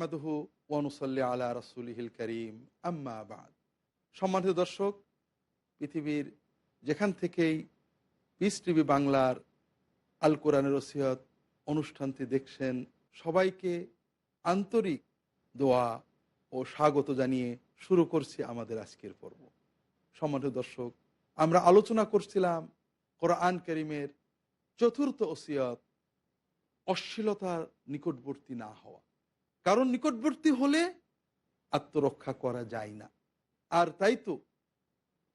নাহমাদুহু ওয়া নুসাল্লি আলা রাসূলিহিল কারীম আম্মা বা'দ। সম্মানিত দর্শক, পৃথিবীর যেখান থেকেই পিস টিভি বাংলার আল কোরআনের ওসিয়ত অনুষ্ঠানটি দেখছেন, সবাইকে আন্তরিক দোয়া ও স্বাগত জানিয়ে শুরু করছি আমাদের আজকের পর্ব। সম্মানিত দর্শক, আমরা আলোচনা করছিলাম কোরআন কারীমের চতুর্থ ওসিয়ত, অশ্লীলতার নিকটবর্তী না হওয়া। কারণ নিকটবর্তী হলে আত্মরক্ষা করা যায় না। আর তাই তো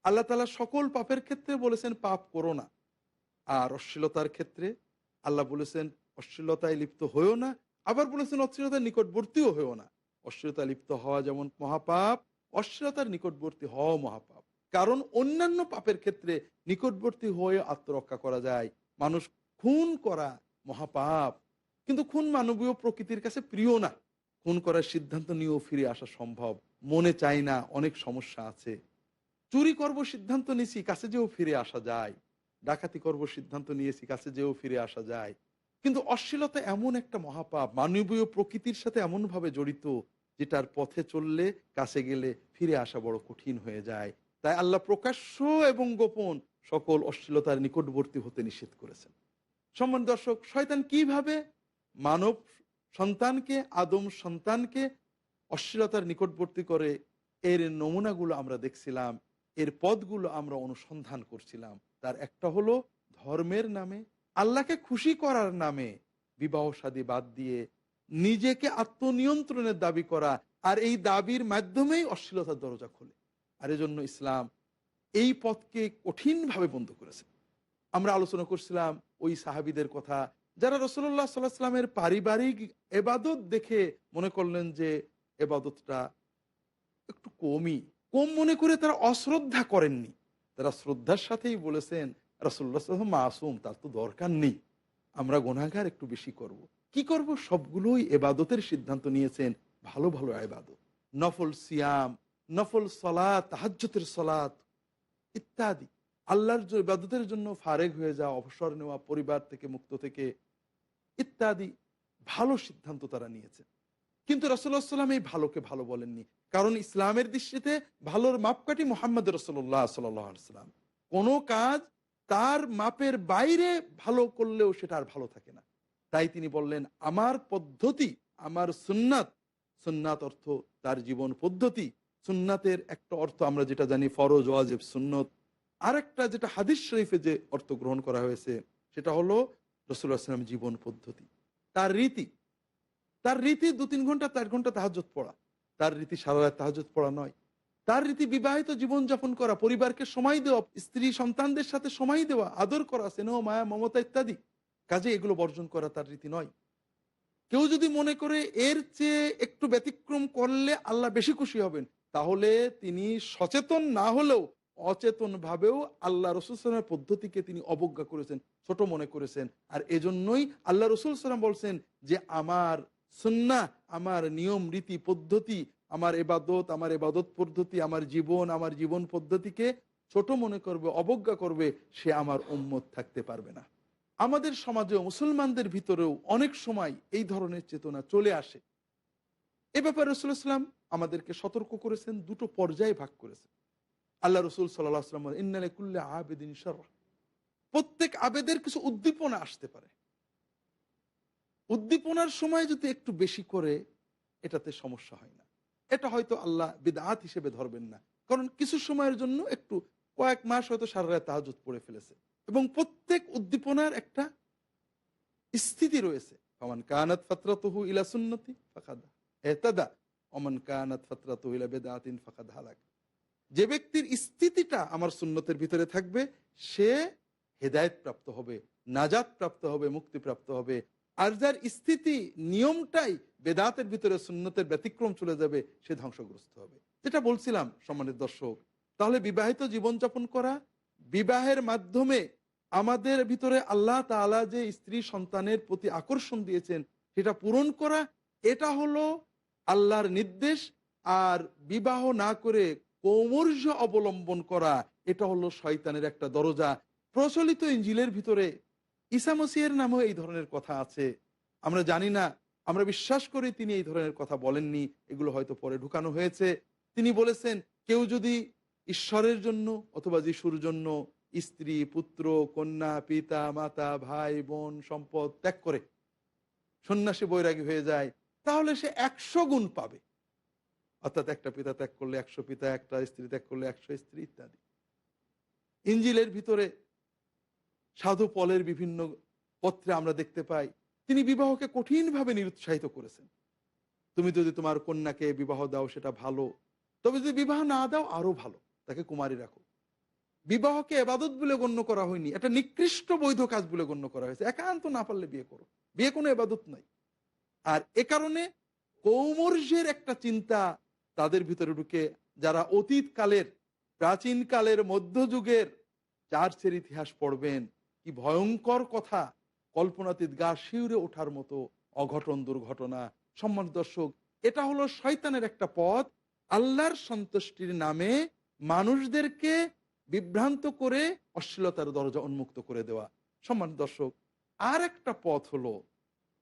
আল্লাহ তাআলা সকল পাপের ক্ষেত্রে বলেছেন পাপ করো না, আর অশ্লীলতার ক্ষেত্রে আল্লাহ বলেছেন অশ্লীলতায় লিপ্ত হয়েও না, আবার বলেছেন অশ্লীলতার নিকটবর্তীও হয়েও না। অশ্লীলতায় লিপ্ত হওয়া যেমন মহাপাপ, অশ্লীলতার নিকটবর্তী হওয়া মহাপাপ। কারণ অন্যান্য পাপের ক্ষেত্রে নিকটবর্তী হয়ে আত্মরক্ষা করা যায়। মানুষ খুন করা মহাপাপ, কিন্তু খুন মানবীয় প্রকৃতির কাছে প্রিয় না। খুন করার সিদ্ধান্ত নিয়েও ফিরে আসা সম্ভব, মনে চাই না, অনেক সমস্যা আছে। চুরি করব সিদ্ধান্ত নিয়েছি, কাছে যেও ফিরে আসা যায়। ডাকাতি করব সিদ্ধান্ত নিয়েছি, কাছে যেও ফিরে আসা যায়। কিন্তু অশ্লীলতা এমন একটা মহাপাপ, মানবীয় প্রকৃতির সাথে এমনভাবে জড়িত, যেটার পথে চললে কাছে গেলে ফিরে আসা বড় কঠিন হয়ে যায়। তাই আল্লাহ প্রকাশ্য এবং গোপন সকল অশ্লীলতার নিকটবর্তী হতে নিষেধ করেছেন। সম্মানিত দর্শক, শয়তান কিভাবে মানব সন্তানকে, আদম সন্তানকে অশ্লীলতার নিকটবর্তী করে, এর নমুনাগুলো আমরা দেখছিলাম, এর পথগুলো আমরা অনুসন্ধান করছিলাম। তার একটা হলো ধর্মের নামে, আল্লাহকে খুশি করার নামে বিবাহ শাদী বাদ দিয়ে নিজেকে আত্মনিয়ন্ত্রণের দাবি করা, আর এই দাবির মাধ্যমেই অশ্লীলতার দরজা খোলে। আর এজন্য ইসলাম এই পথকে কঠিনভাবে বন্ধ করেছে। আমরা আলোচনা করছিলাম ওই সাহাবীদের কথা, যারা রাসূলুল্লাহ সাল্লাল্লাহু আলাইহি ওয়াসাল্লামের পারিবারিক এবাদত দেখে মনে করলেন যে এবাদতটা একটু কম মনে করে তারা অশ্রদ্ধা করেননি। তারা শ্রদ্ধার সাথেই বলেছেন রাসূলুল্লাহ সাল্লাল্লাহু আলাইহি ওয়াসাল্লাম মাসুম, তার তো দরকার নেই, আমরা গুনাহগার, একটু বেশি করব। কি করব? সবগুলোই এবাদতের সিদ্ধান্ত নিয়েছেন, ভালো ভালো এবাদত, নফল সিয়াম, নফল সালাত, তাহাজ্জুদের সালাত ইত্যাদি। আল্লাহর ইবাদতের জন্য ফারেগ হয়ে যাওয়া, অবসর নেওয়া, পরিবার থেকে মুক্ত থেকে ইত্যাদি ভালো সিদ্ধান্ত তারা নিয়েছে। কিন্তু রাসূলুল্লাহ সাল্লাল্লাহু আলাইহি ওয়াসাল্লাম এই ভালোকে ভালো বলেননি। কারণ ইসলামের দৃষ্টিতে ভালোর মাপকাঠি মুহাম্মদ রাসূলুল্লাহ সাল্লাল্লাহু আলাইহি ওয়াসাল্লাম। কোনো কাজ তার মাপের বাইরে ভালো করলেও সেটা আর ভালো থাকে না। তাই তিনি বললেন আমার পদ্ধতি, আমার সুন্নাত। সুন্নাত অর্থ তার জীবন পদ্ধতি। সুন্নাতের একটা অর্থ আমরা যেটা জানি ফরজ, ওয়াজিব, সুন্নত। আরেকটা যেটা হাদিস শরীফে যে অর্থ গ্রহণ করা হয়েছে সেটা হলো রাসূলুল্লাহ সাল্লাল্লাহু আলাইহি ওয়াসাল্লাম জীবন পদ্ধতি, তার রীতি। তার রীতি ২-৩ ঘন্টা ৪ ঘন্টা তাহাজ্জুদ পড়া, তার রীতি সারা রাত তাহাজ্জুদ পড়া নয়। তার রীতি বিবাহিত জীবনযাপন করা, পরিবারকে সময় দেওয়া, স্ত্রী সন্তানদের সাথে সময় দেওয়া, আদর করা, স্নেহ মায়া মমতা ইত্যাদি। কাজে এগুলো বর্জন করা তার রীতি নয়। কেউ যদি মনে করে এর চেয়ে একটু ব্যতিক্রম করলে আল্লাহ বেশি খুশি হবেন, তাহলে তিনি সচেতন না হলেও অচেতন ভাবেও আল্লাহ রাসূল সাল্লাল্লাহু আলাইহি ওয়াসাল্লামের পদ্ধতিকে তিনি অবজ্ঞা করেছেন, ছোট মনে করেছেন। আর এজন্যই আল্লাহ রাসূল সাল্লাল্লাহু আলাইহি ওয়াসাল্লাম বলছেন যে আমার সুন্নাহ, আমার নিয়ম রীতি পদ্ধতি, আমার ইবাদত, আমার ইবাদত পদ্ধতি, আমার জীবন পদ্ধতিকে ছোট মনে করবে, অবজ্ঞা করবে, সে আমার উম্মত থাকতে পারবে না। আমাদের সমাজেও মুসলমানদের ভিতরেও অনেক সময় এই ধরনের চেতনা চলে আসে। এ ব্যাপারে রাসূলুল্লাহ সাল্লাল্লাহু আলাইহি ওয়াসাল্লাম আমাদেরকে সতর্ক করেছেন, দুটো পর্যায়ে ভাগ করেছেন। আল্লাহ রাসূল সাল্লাল্লাহু আলাইহি ওয়াসাল্লাম বলেন, ইন্না লিকুল্লি আবিদিন শাররা। প্রত্যেক আবেদের কিছু উদ্দীপনা আসতে পারে। উদ্দীপনার সময় যদি একটু বেশি করে, এটাতে সমস্যা হয় না। এটা হয়তো আল্লাহ বিদআত হিসেবে ধরবেন না। কারণ কিছু সময়ের জন্য একটু কয়েক মাস হয়তো সারা রাত তাহাজ্জুদ পড়ে ফেলেছে। এবং প্রত্যেক উদ্দীপনার একটা স্থিতি রয়েছে। ফামান কানাত ফাতরাতুহু ইলা সুন্নতি ফাকাদ ইহতাদা ওয়া মান কানাত ফাতরাতুহু ইলা বিদআতিন ফাকাদ হালাক। যে ব্যক্তির স্থিতিটা আমার সুন্নতের ভিতরে থাকবে, সে হেদায়েত প্রাপ্ত হবে, নাজাত প্রাপ্ত হবে, মুক্তি প্রাপ্ত হবে। আর যার স্থিতি নিয়মটাই বেদাতের ভিতরে, সুন্নতের ব্যতিক্রম চলে যাবে, সে ধ্বংসগ্রস্ত হবে। যেটা বলছিলাম সম্মানিত দর্শক, তাহলে বিবাহিত জীবনযাপন করা, বিবাহের মাধ্যমে আমাদের ভিতরে আল্লাহ তাআলা যে স্ত্রী সন্তানের প্রতি আকর্ষণ দিয়েছেন সেটা পূরণ করা, এটা হলো আল্লাহর নির্দেশ। আর বিবাহ না করে কৌমর্য অবলম্বন করা, এটা হলো শয়তানের একটা দরজা। প্রচলিত ইনজিলের ভিতরে ঈসা মসীহের নামেও এই ধরনের কথা আছে। আমরা জানি না আমরা বিশ্বাস করি তিনি এই ধরনের কথা বলেননি, এগুলো হয়তো পরে ঢুকানো হয়েছে। তিনি বলেছেন, কেউ যদি ঈশ্বরের জন্য অথবা যিশুর জন্য স্ত্রী, পুত্র, কন্যা, পিতা, মাতা, ভাই, বোন, সম্পদ ত্যাগ করে সন্ন্যাসী বৈরাগী হয়ে যায়, তাহলে সে 100 গুণ পাবে। অর্থাৎ একটা পিতা ত্যাগ করলে 100 পিতা, একটা স্ত্রী ত্যাগ করলে 100 স্ত্রী, ইত্যাদি। ইঞ্জিলের ভিতরে সাধু পলের বিভিন্ন পত্রে আমরা দেখতে পাই তিনি বিবাহকে কঠিনভাবে নিরুৎসাহিত করেছেন। তুমি যদি তোমার কন্যাকে বিবাহ দাও সেটা ভালো, তবে যদি বিবাহ না দাও আরো ভালো, তাকে কুমারী রাখো। বিবাহকে এবাদত বলে গণ্য করা হয়নি, এটা নিকৃষ্ট বৈধ কাজ বলে গণ্য করা হয়েছে। একান্ত না পারলে বিয়ে করো, বিয়ে কোনো এবাদত নাই। আর এ কারণে কৌমর্যের একটা চিন্তা তাদের ভিতরে ঢুকে, যারা অতীত কালের, প্রাচীন কালের, মধ্যযুগের চার্চের ইতিহাস পড়বেন, কি ভয়ঙ্কর কথা, কল্পনাতীত গা শিউরে ওঠার মতো অঘটন, দুর্ঘটনা। সম্মানিত দর্শক, এটা হলো শয়তানের একটা পথ, আল্লাহর সন্তুষ্টির নামে মানুষদেরকে বিভ্রান্ত করে অশ্লীলতার দরজা উন্মুক্ত করে দেওয়া। সম্মানিত দর্শক, আর একটা পথ হলো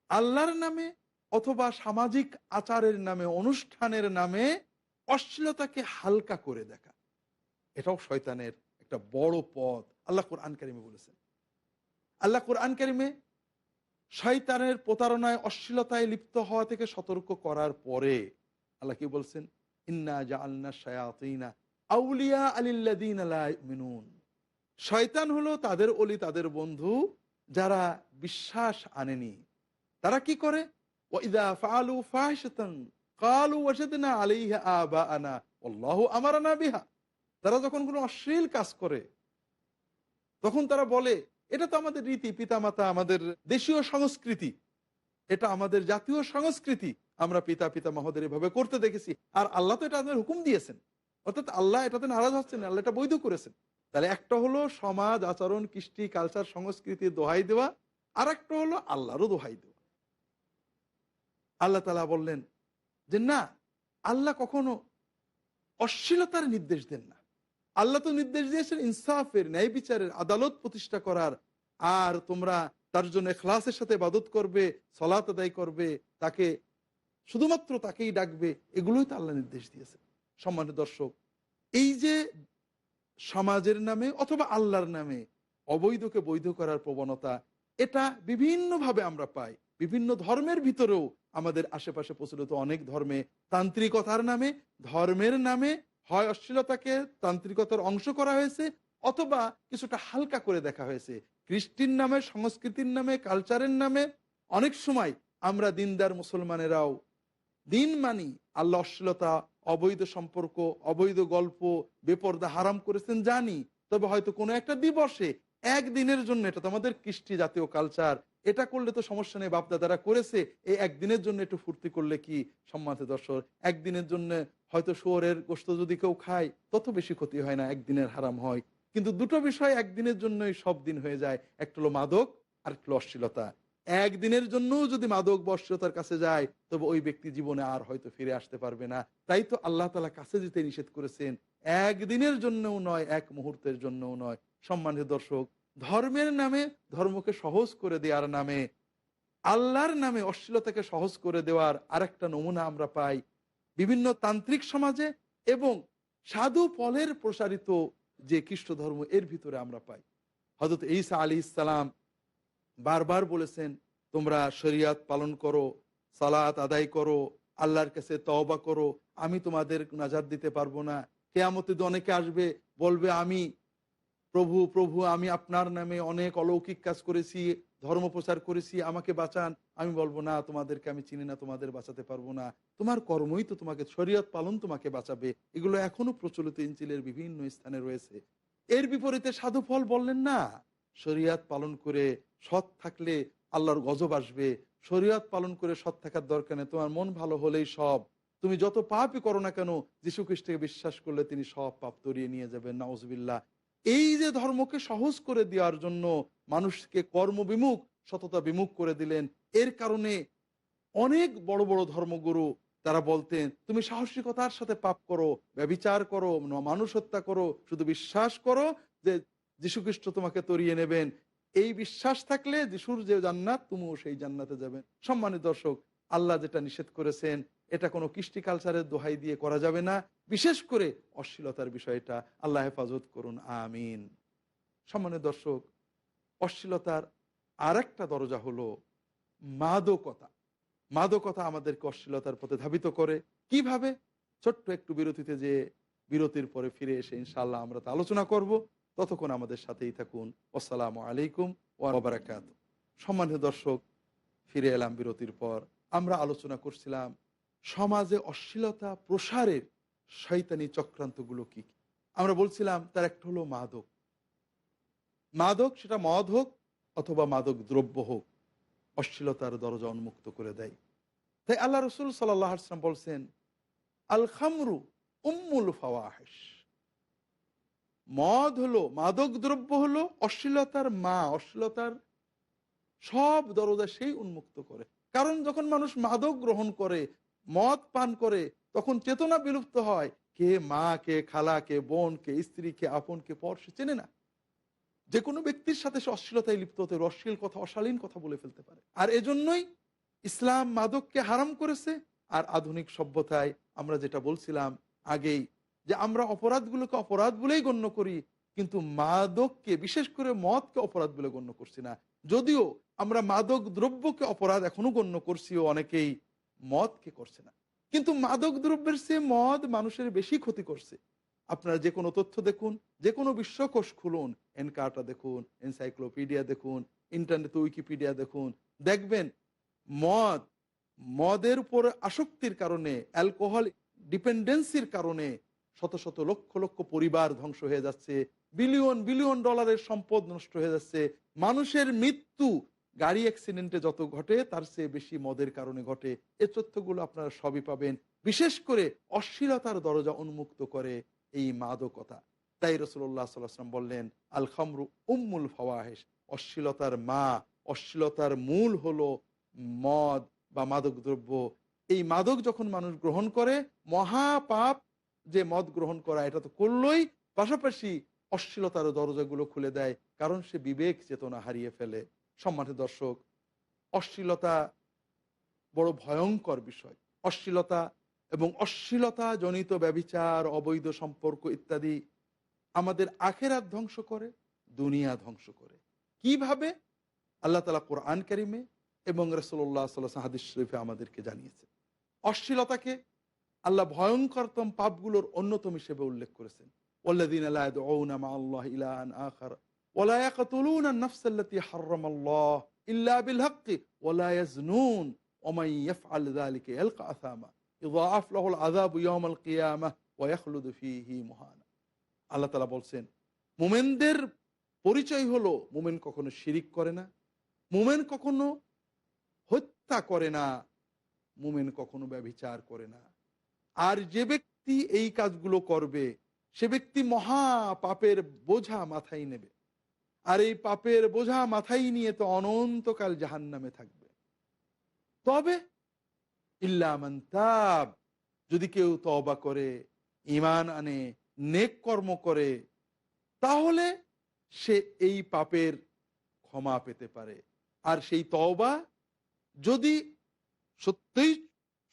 আল্লাহর নামে অথবা সামাজিক আচারের নামে, অনুষ্ঠানের নামে অশ্লীলতাকে হালকা করে দেখা। এটাও শয়তানের একটা বড় পথ। আল্লাহ কোরআন কারিমে বলেছেন, আল্লাহ কোরআন কারিমে শয়তানের প্রতারণায়, অশ্লীলতায় লিপ্ত হওয়া থেকে সতর্ক করার পরে আল্লাহ কি বলছেন, ইন্না জাআলনা শায়াতিনা আউলিয়া আলিল্লাযিনা লা ইউমিনুন। শয়তান হলো তাদের ওলি, তাদের বন্ধু যারা বিশ্বাস আনেনি। তারা কি করে, ওয়াইদা ফাআলু ফাহিশাতান ক্বালু ওয়াজাদনা আলাইহা আবাআনা আল্লাহু আমারানা বিহা। তারা যখন কোনো অশ্লীল কাজ করে তখন তারা বলে, এটা তো আমাদের রীতি, পিতামাতা, আমাদের দেশীয় সংস্কৃতি, এটা আমাদের জাতীয় সংস্কৃতি, আমরা পিতা পিতামহদের এভাবে করতে দেখেছি, আর আল্লাহ তো এটা আমাদের হুকুম দিয়েছেন। অর্থাৎ আল্লাহ এটাতে নারাজ হচ্ছেন, আল্লাহ এটা বৈধ করেছেন। তাহলে একটা হলো সমাজ, আচরণ, কৃষ্টি, কালচার, সংস্কৃতির দোহাই দেওয়া, আর একটা হলো আল্লাহরও দোহাই দেওয়া। আল্লাহ তাআলা বললেন যে না, আল্লাহ কখনো অশ্লীলতার নির্দেশ দেন না। আল্লাহ তো নির্দেশ দিয়েছেন ইনসাফের, ন্যায় বিচারের, আদালত প্রতিষ্ঠা করার। আর তোমরা তার জন্য ইখলাসের সাথে ইবাদত করবে, সালাত আদায় করবে, তাকে শুধুমাত্র তাকেই ডাকবে, এগুলোই তো আল্লাহ নির্দেশ দিয়েছে। সম্মানিত দর্শক, এই যে সমাজের নামে অথবা আল্লাহর নামে অবৈধকে বৈধ করার প্রবণতা, এটা বিভিন্নভাবে আমরা পাই। বিভিন্ন ধর্মের ভিতরেও আমাদের আশেপাশে প্রচলিত অনেক ধর্মে তান্ত্রিকতার নামে, ধর্মের নামে হয় অশ্লীলতাকে তান্ত্রিকতার অংশ করা হয়েছে, অথবা কিছুটা হালকা করে দেখা হয়েছে। কৃষ্টির নামে, সংস্কৃতির নামে, কালচারের নামে অনেক সময় আমরা দিনদার মুসলমানেরাও দিন মানি, আল্লাহ অশ্লীলতা, অবৈধ সম্পর্ক, অবৈধ গল্প, বেপরদা হারাম করেছেন জানি, তবে হয়তো কোনো একটা দিবসে একদিনের জন্য, এটা তো আমাদের কৃষ্টি জাতীয় কালচার, এটা করলে তো সমস্যা নেই, বাপদাদারা করেছে, এই একদিনের জন্য একটু ফুর্তি করলে কি। সম্মানিত দর্শক, একদিনের জন্য হয়তো শুয়োরের গোশত যদি কেউ খায় তত বেশি ক্ষতি হয় না, একদিনের হারাম হয়। কিন্তু দুটো বিষয় একদিনের জন্যই সব দিন হয়ে যায়, একটা হলো মাদক, আর একটা হলো অশ্লীলতা। একদিনের জন্যও যদি মাদক বা অশ্লীলতার কাছে যায়, তবে ওই ব্যক্তি জীবনে আর হয়তো ফিরে আসতে পারবে না। তাই তো আল্লাহ তাআলা কাছে যেতে নিষেধ করেছেন, একদিনের জন্যও নয়, এক মুহূর্তের জন্যও নয়। সম্মানিত দর্শক, ধর্মের নামে, ধর্মকে সহজ করে দেওয়ার নামে, আল্লাহর নামে অশ্লীলতাকে সহজ করে দেওয়ার আরেকটা নমুনা আমরা পাই বিভিন্ন তান্ত্রিক সমাজে, এবং সাধু পলের প্রসারিত যে খ্রিস্ট ধর্ম, এর ভিতরে আমরা পাই। হযরত ঈসা আলাইহিস সালাম বারবার বলেছেন, তোমরা শরিয়াত পালন করো, সালাত আদায় করো, আল্লাহর কাছে তওবা করো, আমি তোমাদের নাজাত দিতে পারবো না। কিয়ামতের দিন অনেকে আসবে, বলবে, আমি প্রভু প্রভু, আমি আপনার নামে অনেক অলৌকিক কাজ করেছি, ধর্ম প্রচার করেছি, আমাকে বাঁচান। আমি বলবো, না, তোমাদেরকে আমি চিনি না, তোমাদের বাঁচাতে পারবো না, তোমার কর্মই তো তোমাকে, শরিয়ত পালন তোমাকে বাঁচাবে। এগুলো এখনো প্রচলিত ইনজিলের বিভিন্ন স্থানে রয়েছে। এর বিপরীতে সাধু ফল বললেন, না, শরিয়াত পালন করে সৎ থাকলে আল্লাহর গজব আসবে, শরিয়াত পালন করে সৎ থাকার দরকার নেই, তোমার মন ভালো হলেই সব, তুমি যত পাপই করো না কেন, যীশু খ্রিস্টকে বিশ্বাস করলে তিনি সব পাপ তরিয়ে নিয়ে যাবেন। নাউজুবিল্লাহ। এই যে ধর্মকে সহজ করে দেওয়ার জন্য মানুষকে কর্মবিমুখ, সততা বিমুখ করে দিলেন, এর কারণে অনেক বড় বড় ধর্মগুরু তারা বলতেন, তুমি সাহসিকতার সাথে পাপ করো, ব্যভিচার করো, মানুষ হত্যা করো, শুধু বিশ্বাস করো যে যীশু খ্রিস্ট তোমাকে তরিয়ে নেবেন। এই বিশ্বাস থাকলে যিশুর যে জান্নাত, তুমিও সেই জান্নাতে যাবেন। সম্মানিত দর্শক, আল্লাহ যেটা নিষেধ করেছেন এটা কোনো কৃষ্টি কালচারের দোহাই দিয়ে করা যাবে না, বিশেষ করে অশ্লীলতার বিষয়টা। আল্লাহ হেফাজত করুন, আমিন। সম্মানিত দর্শক, অশ্লীলতার আর একটা দরজা হলো মাদকতা। মাদকতা আমাদেরকে অশ্লীলতার পথে ধাবিত করে। কিভাবে? ছোট্ট একটু বিরতিতে, যে বিরতির পরে ফিরে এসে ইনশাআল্লাহ আমরা তা আলোচনা করব। ততক্ষণ আমাদের সাথেই থাকুন। আসসালামু আলাইকুম ওয়া বারাকাতুহু। সম্মানিত দর্শক, ফিরে এলাম বিরতির পর। আমরা আলোচনা করছিলাম সমাজে অশ্লীলতা প্রসারের শয়তানি চক্রান্তগুলো কি কি। আমরা বলছিলাম তার একটা হলো মাদক। মাদক, সেটা মদ হোক অথবা মাদক দ্রব্য হোক, অশ্লীলতার দরজা উন্মুক্ত করে দেয়। তাই আল্লাহ রসুল সাল্লাল্লাহু আলাইহি ওয়াসাল্লাম বলছেন, আল খামরু উম্মুল ফাওয়াহিশ। মদ হলো, মাদক দ্রব্য হলো অশ্লীলতার মা। অশ্লীলতার সব দরজা সেই উন্মুক্ত করে। কারণ যখন মানুষ মাদক গ্রহণ করে, মদ পান করে, তখন চেতনা বিলুপ্ত হয়। কে মা, কে খালা, কে বোন, কে স্ত্রী, কে আপন, কে পর সে চেনে না। যে কোনো ব্যক্তির সাথে সে অশ্লীলতায় লিপ্ত হতে পারে, অশ্লীল কথা, অশালীন কথা বলে ফেলতে পারে। আর এজন্যই ইসলাম মাদককে হারাম করেছে। আর আধুনিক সভ্যতায় আমরা যেটা বলছিলাম আগেই, যে আমরা অপরাধগুলোকে অপরাধ বলেই গণ্য করি, কিন্তু মাদককে, বিশেষ করে মদকে অপরাধ বলে গণ্য করছি না। যদিও আমরা মাদক দ্রব্যকে অপরাধ এখনো গণ্য করছি, ও অনেকেই মদকে করছে না। কিন্তু মাদক দ্রব্যের চেয়ে মদ মানুষের বেশি ক্ষতি করছে। আপনারা যে কোনো তথ্য দেখুন, যে কোনো বিশ্বকোষ খুলুন, এনকার্টা দেখুন, এনসাইক্লোপিডিয়া দেখুন, ইন্টারনেট উইকিপিডিয়া দেখুন, দেখবেন মদ, মদের উপর আসক্তির কারণে, অ্যালকোহল ডিপেন্ডেন্সির কারণে শত শত লক্ষ লক্ষ পরিবার ধ্বংস হয়ে যাচ্ছে, বিলিয়ন বিলিয়ন ডলারের সম্পদ নষ্ট হয়ে যাচ্ছে। মানুষের মৃত্যু গাড়ি অ্যাক্সিডেন্টে যত ঘটে, তার চেয়ে বেশি মদের কারণে ঘটে। এই তথ্যগুলো আপনারা সবই পাবেন। বিশেষ করে অশ্লীলতার দরজা উন্মুক্ত করে এই মাদকতা। তাই রাসূলুল্লাহ সাল্লাল্লাহু আলাইহি ওয়াসাল্লাম বললেন, আল খামরু উম্মুল ফাওয়াহিশ। অশ্লীলতার মা, অশ্লীলতার মূল হলো মদ বা মাদক দ্রব্য। এই মাদক যখন মানুষ গ্রহণ করে, মহাপাপ। যে মদ গ্রহণ করা, এটা তো করলই, পাশাপাশি অশ্লীলতার দরজাগুলো খুলে দেয়, কারণ সে বিবেক চেতনা হারিয়ে ফেলে। সম্মানিত দর্শক, অশ্লীলতা বড় ভয়ঙ্কর বিষয়। অশ্লীলতা এবং অশ্লীলতা জনিত ব্যভিচার, অবৈধ সম্পর্ক ইত্যাদি আমাদের আখেরাত ধ্বংস করে, দুনিয়া ধ্বংস করে। কিভাবে? আল্লাহ তাআলা কোরআন কারিমে এবং রাসূলুল্লাহ সাল্লাল্লাহু আলাইহি ওয়াসাল্লাম হাদিস শরীফে আমাদেরকে জানিয়েছেন। অশ্লীলতাকে আল্লাহ ভয়ঙ্করতম পাপগুলোর অন্যতম হিসেবে উল্লেখ করেছেন। ওয়াল্লাযীনা লা ইয়াদউনা মা'আল্লাহি ইলাহান আখার ওয়া লা ইয়াকতুলুনা আন-নাফসা আল্লাতী হারামাল্লাহু ইল্লা বিল হাক্কি ওয়া লা ইয়াজনুন ওয়া মান ইয়াফআল যালিকা ইয়ালকা আসামা ইউযাআফ লাহুল আযাবু ইয়াওমাল কিয়ামাহ ওয়া ইয়াখলুদু ফীহি মুহানা। আল্লাহ তাআলা বলছেন, মুমিনদের পরিচয় হলো, মুমিন কখনো শিরিক করে না, মুমিন কখনো হত্যা করে না, মুমিন কখনো ব্যভিচার করে না। আর যে ব্যক্তি এই কাজগুলো করবে, সে ব্যক্তি মহা পাপের বোঝা মাথায় নেবে। আর এই পাপের বোঝা মাথায় নিয়ে তো অনন্তকাল জাহান্নামে থাকবে। তবে ইল্লা মান তাব, যদি কেউ তওবা করে, ঈমান আনে, নেক কর্ম করে, তাহলে সে এই পাপের ক্ষমা পেতে পারে। আর সেই তওবা যদি সত্যিই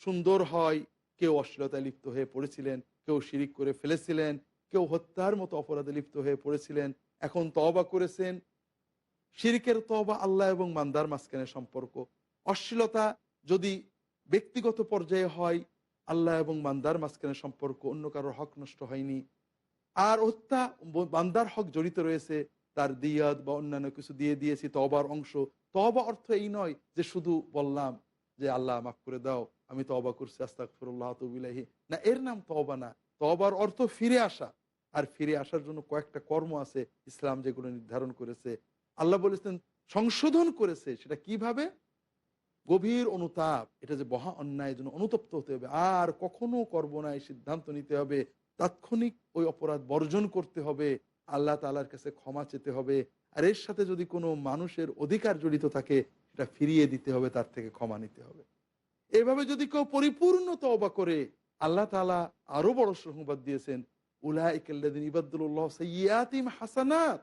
সুন্দর হয়, কেউ অশ্লীলতায় লিপ্ত হয়ে পড়েছিলেন, কেউ শিরিক করে ফেলেছিলেন, কেউ হত্যার মতো অপরাধে লিপ্ত হয়ে পড়েছিলেন, এখন তওবা করেছেন। শিরিকের তওবা আল্লাহ এবং বান্দার মাঝখানে সম্পর্ক। অশ্লীলতা যদি ব্যক্তিগত পর্যায়ে হয়, আল্লাহ এবং বান্দার মাঝখানে সম্পর্ক, অন্য কারোর হক নষ্ট হয়নি। আর হত্যা, বান্দার হক জড়িত রয়েছে, তার দিয়াত বা অন্যান্য কিছু দিয়ে দিয়েছি, তওবার অংশ। তওবা অর্থ এই নয় যে শুধু বললাম যে আল্লাহ মাফ করে দাও, আমি তওবা করছি, আস্তাগফিরুল্লাহ ওয়া আতুবু ইলাইহি, না, এর নাম তওবা না। তওবার অর্থ ফিরে আসা। আর ফিরে আসার জন্য কয়েকটা কর্ম আছে ইসলাম যেগুলো নির্ধারণ করেছে। আল্লাহ বলেছেন সংশোধন করেছে। সেটা কিভাবে? গভীর অনুতাপ, এটা যে মহা অন্যায়, জন্য অনুতপ্ত হতে হবে, আর কখনো করবো না এই সিদ্ধান্ত নিতে হবে, তাৎক্ষণিক ওই অপরাধ বর্জন করতে হবে, আল্লাহ তাআলার কাছে ক্ষমা চেতে হবে। আর এর সাথে যদি কোনো মানুষের অধিকার জড়িত থাকে, সেটা ফিরিয়ে দিতে হবে, তার থেকে ক্ষমা নিতে হবে। এভাবে যদি কেউ পরিপূর্ণ তওবা করে, আল্লাহ তাআলা আরো বড় সুসংবাদ দিয়েছেন, উলাইকাল্লাযীনা ইউবাদদিলুল্লাহু সাইয়্যাতিহিম হাসানাত।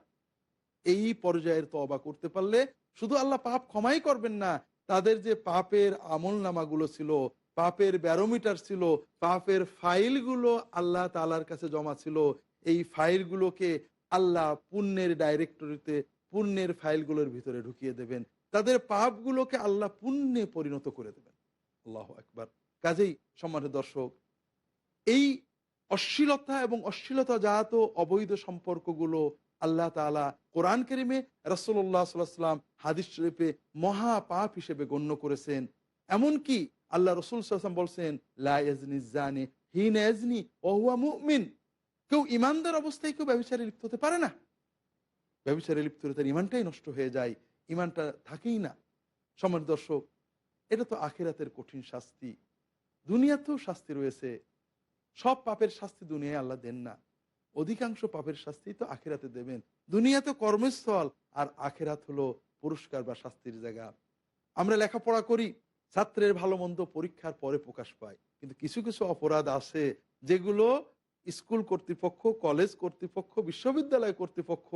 এই পর্যায়ের তওবা করতে পারলে শুধু আল্লাহ পাপ ক্ষমাই করবেন না, তাদের যে পাপের আমল নামাগুলো ছিল, পাপের ব্যারোমিটার ছিল, পাপের ফাইলগুলো আল্লাহ তাআলার কাছে জমা ছিল, এই ফাইলগুলোকে আল্লাহ পুণ্যের ডাইরেক্টরিতে, পুণ্যের ফাইলগুলোর ভিতরে ঢুকিয়ে দেবেন। তাদের পাপগুলোকে আল্লাহ পুণ্যে পরিণত করে দেবেন। আল্লাহু আকবার। কাজেই সম্মানিত দর্শক, এই অশ্লীলতা এবং অশ্লীলতাজাত অবৈধ সম্পর্কগুলো আল্লাহ তাআলা কোরআন কারীমে, রাসূলুল্লাহ সাল্লাল্লাহু আলাইহি ওয়াসাল্লাম হাদিস শরীফে মহা পাপ হিসেবে গণ্য করেছেন। এমনকি আল্লাহ রাসূল সাল্লাল্লাহু আলাইহি ওয়াসাল্লাম বলছেন, লা ইয়াজনি জানি হিনা ইয়াজনি ওয়া হুয়া মুমিন। কেউ ঈমানদার অবস্থায় কেউ ব্যভিচারে লিপ্ত হতে পারে না। ব্যভিচারে লিপ্ত হলে তার ঈমানটাই নষ্ট হয়ে যায়, ঈমানটা থাকেই না। সম্মানিত দর্শক, এটা তো আখিরাতের কঠিন শাস্তি। দুনিয়াতেও শাস্তি রয়েছে। সব পাপের শাস্তি দুনিয়ায় আল্লাহ দেন না, অধিকাংশ পাপের শাস্তি তো আখিরাতে দেবেন। দুনিয়াতে কর্মস্থল, আর আখিরাত হলো পুরস্কার বা শাস্তির জায়গা। আমরা লেখাপড়া করি, ছাত্রের ভালো মন্দ পরীক্ষার পরে প্রকাশ পায়, কিন্তু কিছু কিছু অপরাধ আছে যেগুলো স্কুল কর্তৃপক্ষ, কলেজ কর্তৃপক্ষ, বিশ্ববিদ্যালয় কর্তৃপক্ষ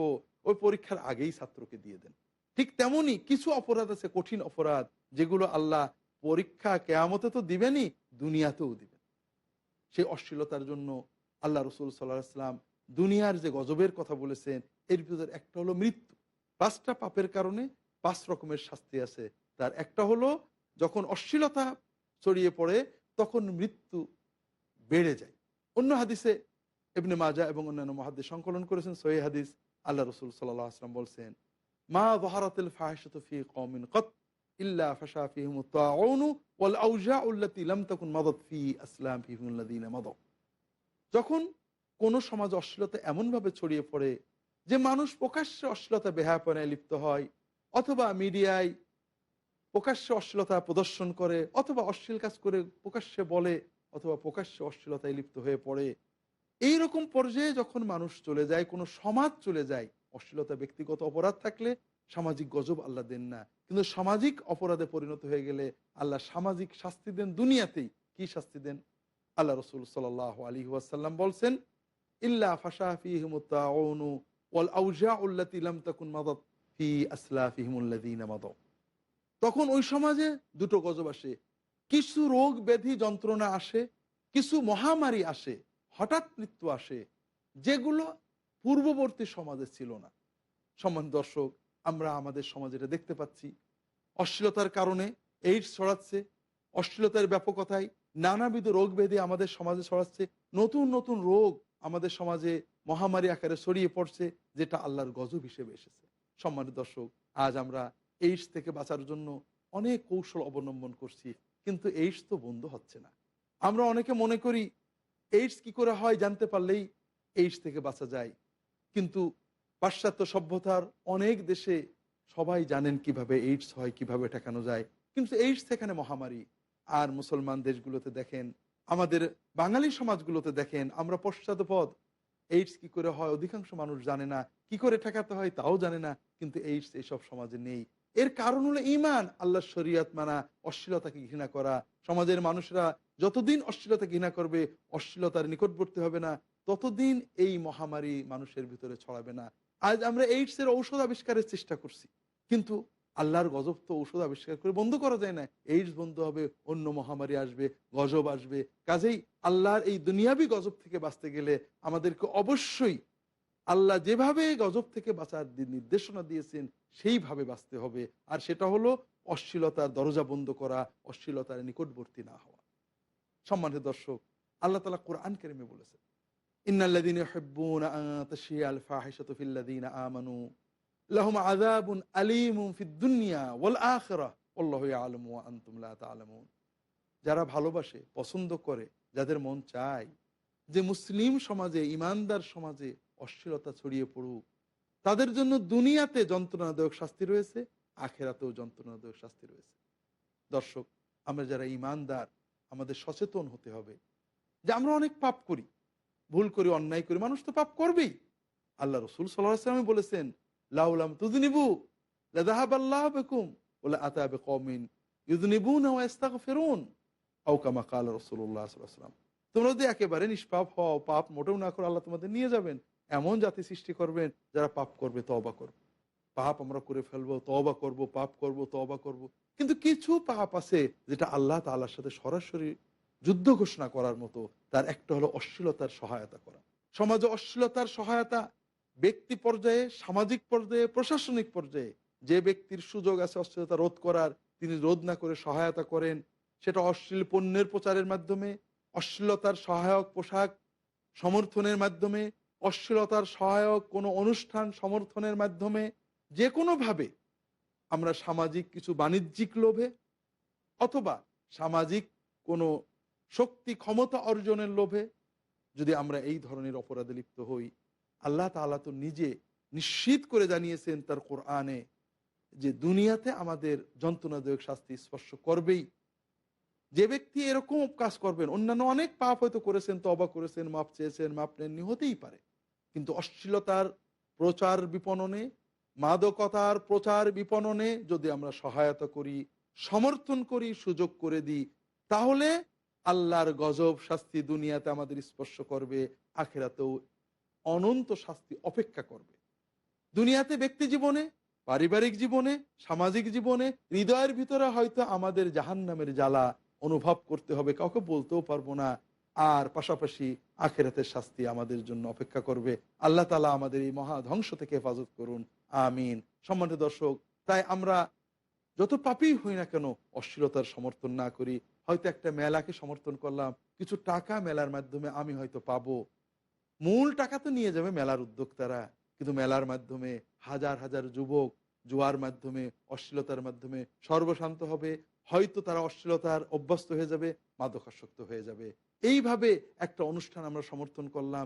ওই পরীক্ষার আগেই ছাত্রকে দিয়ে দেন। ঠিক তেমনি কিছু অপরাধ আছে, কঠিন অপরাধ, যেগুলো আল্লাহ পরীক্ষা কেয়ামতে তো দিবেনই, দুনিয়াতেও দিবেন। সেই অশ্লীলতার জন্য আল্লাহ রসুল সাল্লাল্লাহু আলাইহি ওয়াসাল্লাম দুনিয়ার যে গজবের কথা বলেছেন, এর ভিতরে একটা হলো মৃত্যু। 5টা পাপের কারণে 5 রকমের শাস্তি আছে। তার একটা হলো যখন অশ্লীলতা ছড়িয়ে পড়ে তখন মৃত্যু বেড়ে যায়। অন্য হাদিসে ইবনে মাজাহ এবং অন্যান্য মুহাদ্দিস সংকলন করেছেন সহিহ হাদিস, আল্লাহ রসুল সাল্লাল্লাহু আলাইহি ওয়াসাল্লাম বলছেন, মা যাহারাতিল ফাহিশাতু ফি কওমিন কত ইল্লা ফাশা ফিহিমুত তাউনু ওয়াল আওজাউ আল্লাতী লাম তাকুন মাদাত ফি আসলাফিহিমুল লাযীনা মাদাউ। যখন কোন সমাজে অশ্লীলতা এমনভাবে ছড়িয়ে পড়ে যে মানুষ প্রকাশ্যে অশ্লীলতা বেহায়াপনায় লিপ্ত হয়, অথবা মিডিয়ায় প্রকাশ্যে অশ্লীলতা প্রদর্শন করে, অথবা অশ্লীল কাজ করে প্রকাশ্যে বলে, অথবা প্রকাশ্যে অশ্লীলতায় লিপ্ত হয়ে পড়ে, এই রকম পর্যায়ে যখন মানুষ চলে যায়, কোনো সমাজ চলে যায়, অশ্লীলতা ব্যক্তিগত অপরাধ থাকলে সামাজিক গজব আল্লাহ দেন না, কিন্তু সামাজিক অপরাধে পরিণত হয়ে গেলে আল্লাহ সামাজিক শাস্তি দেন দুনিয়াতেই। কি শাস্তি দেন? আল্লাহ রসুল সাল্লাল্লাহু আলাইহি ওয়াসাল্লাম বলছেন, ইল্লা ফাশা ফীহিমুত তাউনু ওয়াল আওজাউ আল্লাতী লাম তাকুন মাদাত ফি আসলাফিহিমুল লাযীনা মাদাউ। তখন ওই সমাজে দুটো গজব আসে, কিছু রোগ ব্যাধি যন্ত্রণা আসে, কিছু মহামারী আসে, হঠাৎ মৃত্যু আসে, যেগুলো পূর্ববর্তী সমাজে ছিল না। সম্মানিত দর্শক, আমরা আমাদের সমাজে এটা দেখতে পাচ্ছি। অশ্লীলতার কারণে এইডস ছড়াচ্ছে, অশ্লীলতার ব্যাপকতায় নানাবিধ রোগ ব্যাধি আমাদের সমাজে ছড়াচ্ছে, নতুন নতুন রোগ আমাদের সমাজে মহামারী আকারে ছড়িয়ে পড়ছে, যেটা আল্লাহর গজব হিসেবে এসেছে। সম্মানিত দর্শক, আজ আমরা এইডস থেকে বাঁচার জন্য অনেক কৌশল অবলম্বন করছি, কিন্তু এইডস তো বন্ধ হচ্ছে না। আমরা অনেকে মনে করি এইডস কি করে হয় জানতে পারলেই এইডস থেকে বাঁচা যায়, কিন্তু পাশ্চাত্য সভ্যতার অনেক দেশে সবাই জানেন কিভাবে এইডস হয়, কিভাবে ঠেকানো যায়, কিন্তু এইডস এখানে মহামারী। আর মুসলমান দেশগুলোতে দেখেন, আমাদের বাঙালি সমাজগুলোতে দেখেন, আমরা পশ্চাৎপদ। এইডস কি করে হয় অধিকাংশ মানুষ জানে না, কি করে ঠেকাতে হয় তাও জানে না, কিন্তু এইডস এইসব সমাজে নেই। এর কারণ হলো ঈমান, আল্লাহর শরীয়ত মানা, অশ্লীলতাকে ঘৃণা করা। সমাজের মানুষরা যতদিন অশ্লীলতা ঘৃণা করবে, অশ্লীলতার নিকটবর্তী হবে না, ততদিন এই মহামারী মানুষের ভিতরে ছড়াবে না। আজ আমরা এইডস এর ঔষধ আবিষ্কারের চেষ্টা করছি, কিন্তু আল্লাহর গজব তো ঔষধ আবিষ্কার করে বন্ধ করা যায় না। এইডস বন্ধ হবে, অন্য মহামারী আসবে, গজব আসবে। কাজেই আল্লাহর এই দুনিয়াবি গজব থেকে বাঁচতে গেলে আমাদেরকে অবশ্যই আল্লাহ যেভাবে গজব থেকে বাঁচার নির্দেশনা দিয়েছেন সেইভাবে বাঁচতে হবে। আর সেটা হলো অশ্লীলতার দরজা বন্ধ করা, অশ্লীলতার নিকটবর্তী না হওয়া। সম্মানিত দর্শক, আল্লাহ তাআলা কোরআন কারীমে বলেছেন, ইন্নাল্লাযীনা ইউহিব্বুনা আন তাশিয়াল ফাহিশাতু ফিল্লাযীনা আমানু লাহুম আযাবুন আলীমুন ফিদ দুনিয়া ওয়াল আখিরাহ ওয়াল্লাহু ইয়ালামু ওয়া আনতুম লা তা'লামুন। যারা ভালোবাসে, পছন্দ করে, যাদের মন চায় যে মুসলিম সমাজে, ইমানদার সমাজে অশ্লীলতা ছড়িয়ে পড়ুক, তাদের জন্য দুনিয়াতে যন্ত্রণাদায়ক শাস্তি রয়েছে, আখিরাতেও যন্ত্রণাদায়ক শাস্তি রয়েছে। দর্শক, আমরা যারা ইমানদার, আমাদের সচেতন হতে হবে যে আমরা অনেক পাপ করি, ভুল করি, অন্যায় করি, মানুষ তো পাপ করবেই। আল্লাহ রসুল সাল্লাল্লাহু আলাইহি ওয়াসাল্লাম বলেছেন, লাউলাম তুযনিবু লাযাহাবাল্লাহু বিকুম ওয়া লাআতা বিকওমিন ইযনিবুনা ওয়া ইস্তাগফিরুন আও কামা ক্বালা রাসূলুল্লাহ সাল্লাল্লাহু আলাইহি ওয়াসাল্লাম। তোমরা যদি একেবারে নিষ্পাপ হও, পাপ মোটেও না করো, আল্লাহ তোমাদের নিয়ে যাবেন, এমন জাতি সৃষ্টি করবেন যারা পাপ করবে, তওবা করবে। পাপ আমরা করে ফেলবো, তওবা করব, পাপ করব, তওবা করব, কিন্তু কিছু পাপ আছে যেটা আল্লাহ তাআলার সাথে সরাসরি যুদ্ধ ঘোষণা করার মতো। তার একটা হলো অশ্লীলতার সহায়তা করা। সমাজে অশ্লীলতার সহায়তা ব্যক্তি পর্যায়ে, সামাজিক পর্যায়ে, প্রশাসনিক পর্যায়ে যে ব্যক্তির সুযোগ আছে অশ্লীলতা রোধ করার, তিনি রোধ না করে সহায়তা করেন। সেটা অশ্লীল পণ্যের প্রচারের মাধ্যমে, অশ্লীলতার সহায়ক পোশাক সমর্থনের মাধ্যমে, অশ্লীলতার সহায়ক কোনো অনুষ্ঠান সমর্থনের মাধ্যমে, যে কোনোভাবে আমরা সামাজিক কিছু বাণিজ্যিক লোভে অথবা সামাজিক কোনো শক্তি ক্ষমতা অর্জনের লোভে যদি আমরা এই ধরনের অপরাধে লিপ্ত হই, আল্লাহ তাআলা তো নিজে নিশ্চিত করে জানিয়েছেন তার কোরআনে যে দুনিয়াতে আমাদের যন্ত্রণাদায়ক শাস্তি স্পর্শ করবেই। যে ব্যক্তি এরকম কাজ করবেন, অন্যান্য অনেক পাপ হয়তো করেছেন, তওবা করেছেন, মাপ চেয়েছেন, মাপ নেননি, হতেই পারে। কিন্তু অশ্লীলতার প্রচার বিপণনে, মাদকতার প্রচার বিপণনে যদি আমরা সহায়তা করি, সমর্থন করি, সুযোগ করে দিই, তাহলে আল্লাহর গজব শাস্তি দুনিয়াতে আমাদের স্পর্শ করবে, আখিরাতেও অনন্ত শাস্তি অপেক্ষা করবে। দুনিয়াতে ব্যক্তি জীবনে, পারিবারিক জীবনে, সামাজিক জীবনে, হৃদয়ের ভিতরে হয়তো আমাদের জাহান্নামের জ্বালা অনুভব করতে হবে, কাউকে বলতেও পারবো না। আর পাশাপাশি আখিরাতের শাস্তি আমাদের জন্য অপেক্ষা করবে। আল্লাহ তাআলা আমাদের এই মহা ধ্বংস থেকে হেফাজত করুন, আমিন। সম্মানিত দর্শক, তাই আমরা যত পাপী হই না কেন অশ্লীলতার সমর্থন না করি। হয়তো একটা মেলাকে সমর্থন করলাম, কিছু টাকা মেলার মাধ্যমে আমি হয়তো পাবো, মূল টাকা তো নিয়ে যাবে মেলার উদ্যোক্তারা, কিন্তু মেলার মাধ্যমে হাজার হাজার যুবক জুয়ার মাধ্যমে, অশ্লীলতার মাধ্যমে সর্বশান্ত হবে। হয়তো তারা অশ্লীলতার অভ্যস্ত হয়ে যাবে, মাদকাসক্ত হয়ে যাবে। এইভাবে একটা অনুষ্ঠান আমরা সমর্থন করলাম,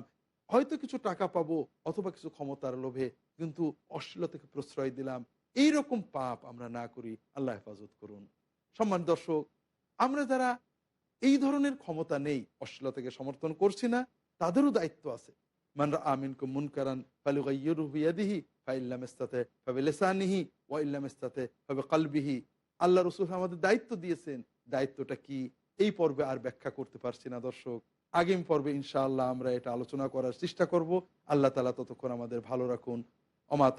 হয়তো কিছু টাকা পাবো অথবা কিছু ক্ষমতার লোভে, কিন্তু অশ্লীলতাকে প্রশ্রয় দিলাম। এই রকম পাপ আমরা না করি, আল্লাহ হেফাজত করুন। সম্মানিত দর্শক, আমরা যারা এই ধরনের ক্ষমতা নেই, অশ্লীলতাকে সমর্থন করছি না, তাদেরও দায়িত্ব আছে। মান রাআ মিনকুম মুনকারান ফালইগাইয়িরহু বিয়াদিহি ফাইন লাম ইসতাতি ফাবিলিসানিহি ওয়া ইন লাম ইসতাতি ফাবিকলবিহি। আল্লাহ রাসূল আমাদের দায়িত্ব দিয়েছেন। দায়িত্বটা কি এই পর্বে আর ব্যাখ্যা করতে পারছি না দর্শক। আগামী পর্বে ইনশাআল্লাহ আমরা এটা আলোচনা করার চেষ্টা করব। আল্লাহ তাআলা ততক্ষণ আমাদের ভালো রাখুন। অমা